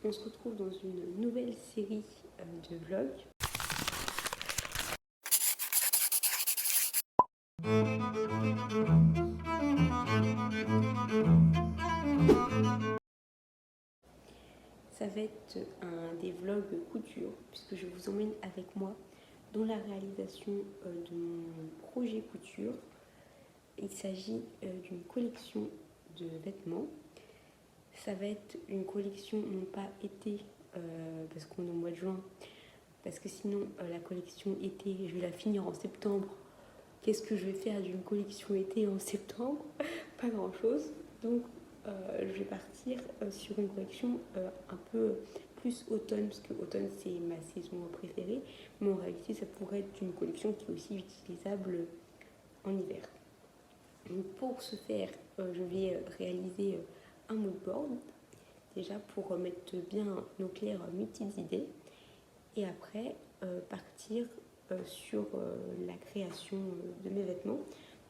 on se retrouve dans une nouvelle série de vlogs. Ça va être des vlogs couture, puisque je vous emmène avec moi dans la réalisation de mon projet couture. Il s'agit d'une collection de vêtements. Ça va être une collection non pas été, parce qu'on est au mois de juin, parce que sinon la collection été, je vais la finir en septembre. Qu'est-ce que je vais faire d'une collection été en septembre? Pas grand chose. Donc je vais partir sur une collection un peu plus automne, parce que automne c'est ma saison préférée, mais en réalité ça pourrait être une collection qui est aussi utilisable en hiver. Donc pour ce faire, je vais réaliser un moodboard, déjà pour mettre bien au clair mes petites idées, et après partir sur la création de mes vêtements.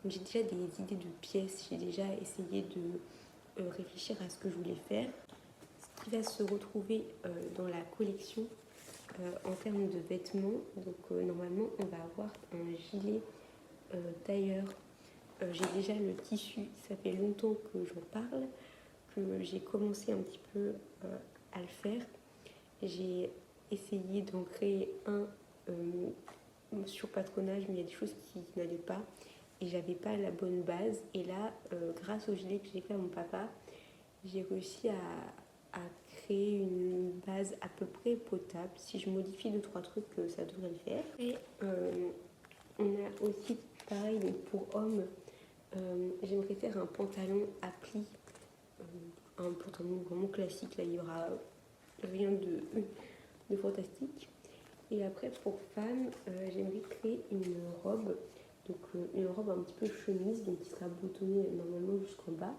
J'ai déjà des idées de pièces, j'ai déjà essayé de réfléchir à ce que je voulais faire. Ce qui va se retrouver dans la collection en termes de vêtements, donc normalement on va avoir un gilet tailleur. J'ai déjà le tissu, ça fait longtemps que j'en parle, que j'ai commencé un petit peu à le faire. J'ai essayé d'en créer un sur patronage, mais il y a des choses qui n'allaient pas et j'avais pas la bonne base. Et là, grâce au gilet que j'ai fait à mon papa, j'ai réussi à créer une base à peu près potable. Si je modifie 2-3 trucs, ça devrait le faire. Et on a aussi pareil, donc pour hommes, j'aimerais faire un pantalon à plis, un pantalon vraiment classique. Là, il n'y aura rien de fantastique. Et après, pour femmes, j'aimerais créer une robe, donc une robe un petit peu chemise, donc qui sera boutonnée normalement jusqu'en bas.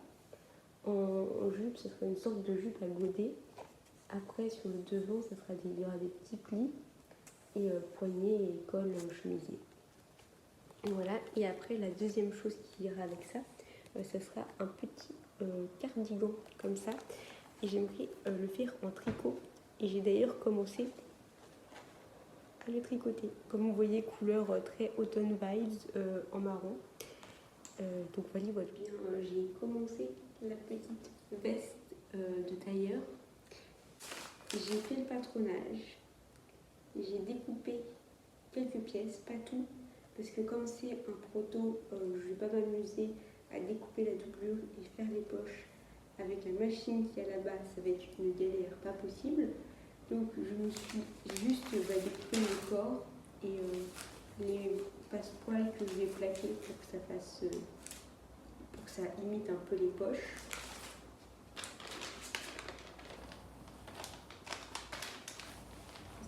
En jupe, ce sera une sorte de jupe à godet. Après, sur le devant, il y aura des petits plis et poignets et col chemisier. Voilà. Et après, la deuxième chose qui ira avec ça, ce sera un petit cardigan comme ça. Et j'aimerais le faire en tricot. Et j'ai d'ailleurs commencé à le tricoter. Comme vous voyez, couleur très automn vibes en marron. Donc voilà, bien, j'ai commencé la petite veste de tailleur. J'ai fait le patronage. J'ai découpé quelques pièces, pas tout, parce que comme c'est un proto, je vais pas m'amuser à découper la doublure et faire les poches avec la machine qui est là-bas, ça va être une galère pas possible. Donc je me suis juste découpé le corps et les passepoils que je vais plaquer pour que ça fasse, pour que ça imite un peu les poches.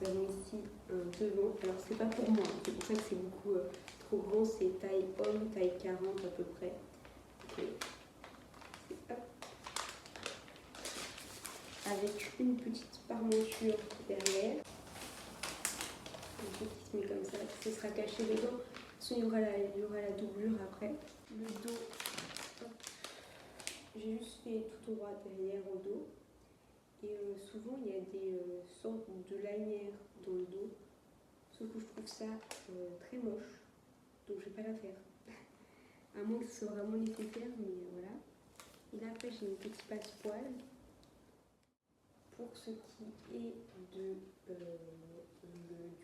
Nous avons ici un devant, alors c'est pas pour moi, c'est pour ça que c'est beaucoup trop grand, c'est taille homme, taille 40 à peu près. Okay. Avec une petite parmenture derrière, qui se met comme ça, ce sera caché dedans. Il y aura la doublure après. Le dos, j'ai juste fait tout droit derrière au dos. Et souvent il y a des sortes de lanières dans le dos, sauf que je trouve ça très moche, donc je vais pas la faire. À moins que ce soit vraiment nécessaire, mais voilà. Et là après j'ai une petite passepoil. Pour ce qui est du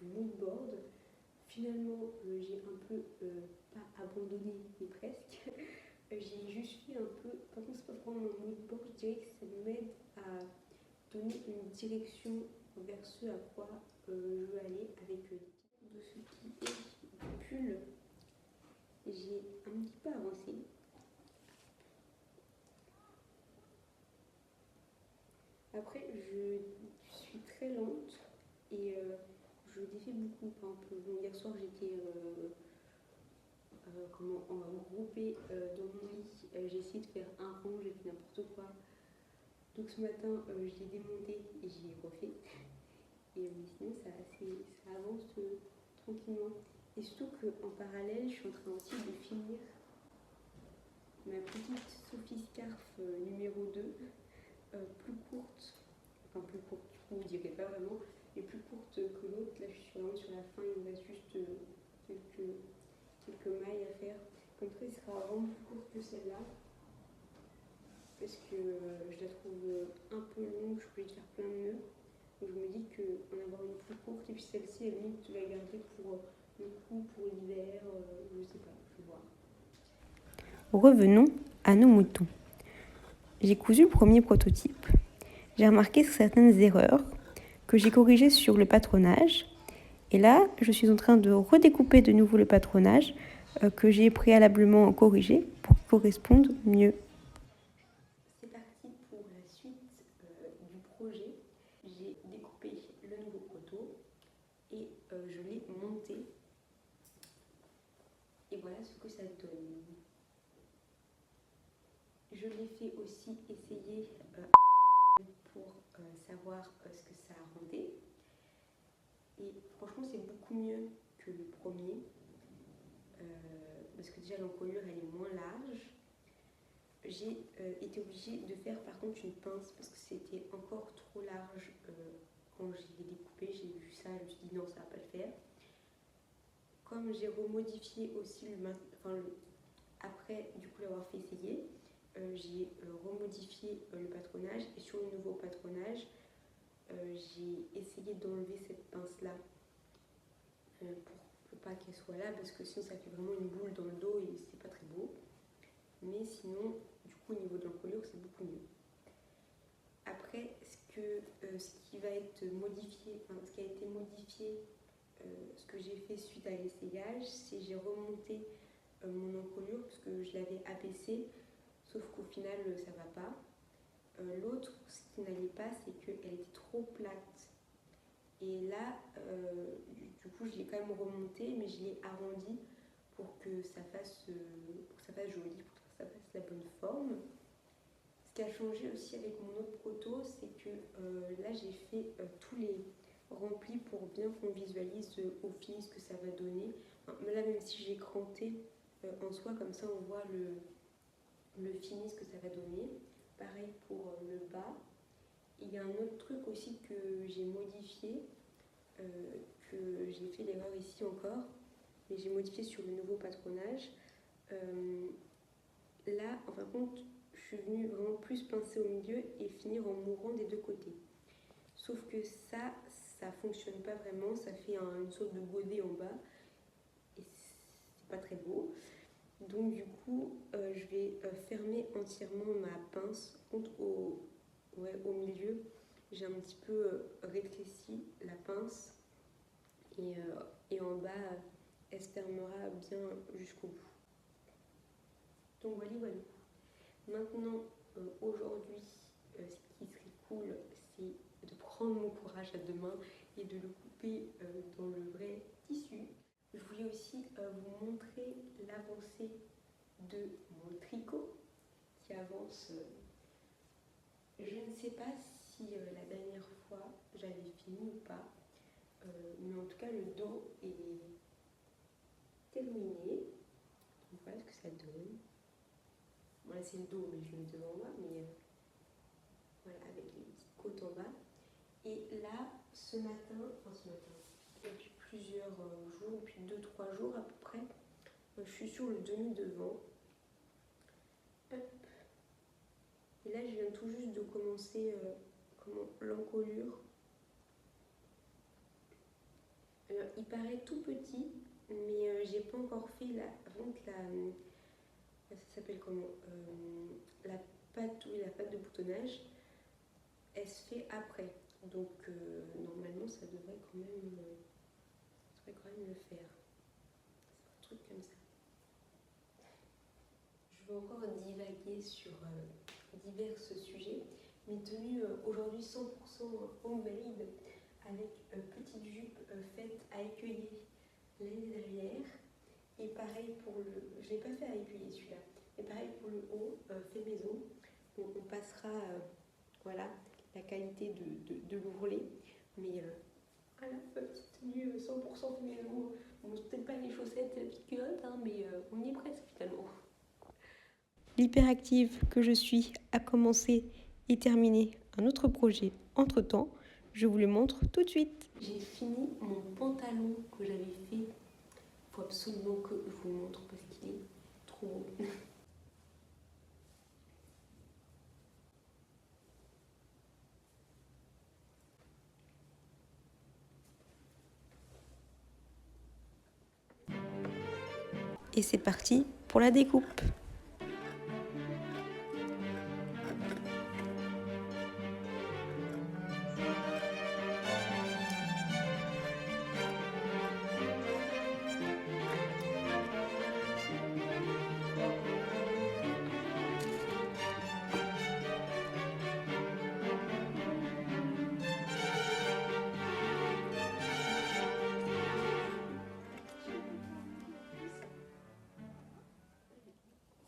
moodboard, finalement j'ai un peu, pas abandonné, mais presque. J'ai juste fait un peu, par contre c'est pas vraiment mon moodboard, je dirais que ça m'aide à donner une direction vers ce à quoi je veux aller avec de ce qui est du pull. J'ai un petit peu avancé. Après, je suis très lente et je défais beaucoup. Par exemple, hier soir, j'étais regroupée dans mon lit. J'ai essayé de faire un rang, j'ai fait n'importe quoi. Donc ce matin, je l'ai démonté et j'y ai refait. Et sinon, ça avance tranquillement. Et surtout qu'en parallèle, je suis en train aussi de finir ma petite Sophie Scarf numéro 2, plus courte, enfin plus courte, vous ne direz pas vraiment, est plus courte que l'autre. Là, je suis vraiment sur la fin, il me reste juste quelques mailles à faire. Comme ça, il sera vraiment plus court que celle-là. Parce que je la trouve un peu longue, je voulais faire plein de nœuds. Donc je me dis qu'en avoir une plus courte, et puis celle-ci, elle limite de la garder pour le coup, pour l'hiver, je sais pas, je vais voir. Revenons à nos moutons. J'ai cousu le premier prototype. J'ai remarqué certaines erreurs que j'ai corrigées sur le patronage. Et là, je suis en train de redécouper de nouveau le patronage que j'ai préalablement corrigé pour qu'il corresponde mieux. C'est parti pour la suite du projet. J'ai découpé le nouveau proto et je l'ai monté. Et voilà ce que ça donne. Je l'ai fait aussi essayer pour savoir ce que ça rendait. Et franchement, c'est beaucoup mieux que le premier. Parce que déjà, l'encolure, elle est moins large. J'ai été obligée de faire par contre une pince parce que c'était encore trop large quand je l'ai découpé. J'ai vu ça, je me suis dit non, ça va pas le faire. Comme j'ai remodifié aussi après du coup l'avoir fait essayer, j'ai remodifié le patronage et sur le nouveau patronage, j'ai essayé d'enlever cette pince là pour pas qu'elle soit là parce que sinon ça fait vraiment une boule dans le dos et c'est pas très beau. Mais sinon, du coup, au niveau de l'encolure, c'est beaucoup mieux. Après, ce qui va être modifié, ce qui a été modifié, ce que j'ai fait suite à l'essayage, c'est j'ai remonté mon encolure parce que je l'avais abaissée, sauf qu'au final, ça va pas. L'autre, ce qui n'allait pas, c'est qu'elle était trop plate. Et là, du coup, je l'ai quand même remontée, mais je l'ai arrondie pour que ça fasse joli, pour que ça fasse la bonne forme. Ce qui a changé aussi avec mon autre proto, c'est que là j'ai fait tous les remplis pour bien qu'on visualise au fil ce que ça va donner. Mais là, même si j'ai cranté en soi, comme ça on voit le fini, ce que ça va donner. Pareil pour le bas. Il y a un autre truc aussi que j'ai modifié, que j'ai fait l'erreur ici encore, mais j'ai modifié sur le nouveau patronage. Là, en fin de compte, je suis venue vraiment plus pincer au milieu et finir en mourant des deux côtés. Sauf que ça fonctionne pas vraiment, ça fait une sorte de godet en bas et c'est pas très beau. Donc du coup, je vais fermer entièrement ma pince au milieu. J'ai un petit peu rétréci la pince et en bas, elle se fermera bien jusqu'au bout. Donc voilà. Maintenant, aujourd'hui, ce qui serait cool, c'est de prendre mon courage à deux mains et de le couper dans le vrai tissu. Je voulais aussi vous montrer l'avancée de mon tricot qui avance. Je ne sais pas si la dernière fois j'avais fini ou pas, mais en tout cas le dos est terminé. Donc voilà ce que ça donne. Voilà, c'est le dos, mais je l'ai mis devant moi, mais voilà, avec les petites côtes en bas. Et là, ce matin, depuis plusieurs jours, depuis 2-3 jours à peu près, je suis sur le demi-devant. Hop. Et là, je viens tout juste de commencer l'encolure. Il paraît tout petit, mais j'ai pas encore fait ça s'appelle comment la pâte de boutonnage. Elle se fait après. Donc normalement ça devrait quand même le faire. C'est un truc comme ça. Je vais encore divaguer sur divers sujets. Mes tenues aujourd'hui 100% homemade avec petite jupe faite à écueiller l'année dernière. Et pareil pour je l'ai pas fait à écueiller celui-là. Et pareil pour le haut, fait maison. On passera voilà la qualité de l'ourlet. Mais voilà, petite tenue 100% fait maison. Bon, peut-être pas les chaussettes et la petite culotte, hein, mais on y est presque finalement. L'hyperactive que je suis a commencé et terminé un autre projet entre-temps. Je vous le montre tout de suite. J'ai fini mon pantalon que j'avais fait. Il faut absolument que je vous le montre parce qu'il est trop beau. Et c'est parti pour la découpe.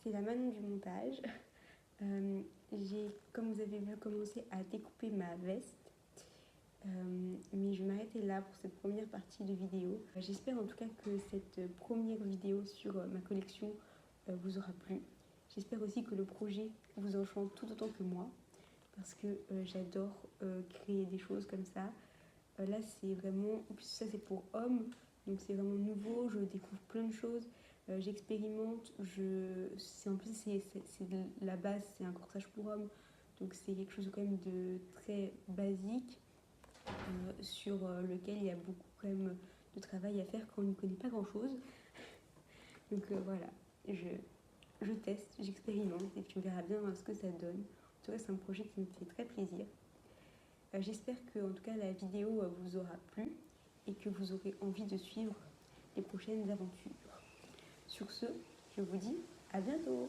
C'est la Manon du montage. J'ai, comme vous avez vu, commencé à découper ma veste. Mais je vais m'arrêter là pour cette première partie de vidéo. J'espère en tout cas que cette première vidéo sur ma collection vous aura plu. J'espère aussi que le projet vous enchante tout autant que moi, parce que j'adore créer des choses comme ça. Là c'est vraiment, en plus ça c'est pour hommes, donc c'est vraiment nouveau, je découvre plein de choses, j'expérimente, en plus c'est la base, c'est un corsage pour hommes, donc c'est quelque chose quand même de très basique, sur lequel il y a beaucoup quand même de travail à faire quand on n'y connaît pas grand chose. Donc voilà, je teste, j'expérimente et puis on verra bien ce que ça donne. En tout cas c'est un projet qui me fait très plaisir. J'espère que en tout cas la vidéo vous aura plu et que vous aurez envie de suivre les prochaines aventures. Sur ce, je vous dis à bientôt.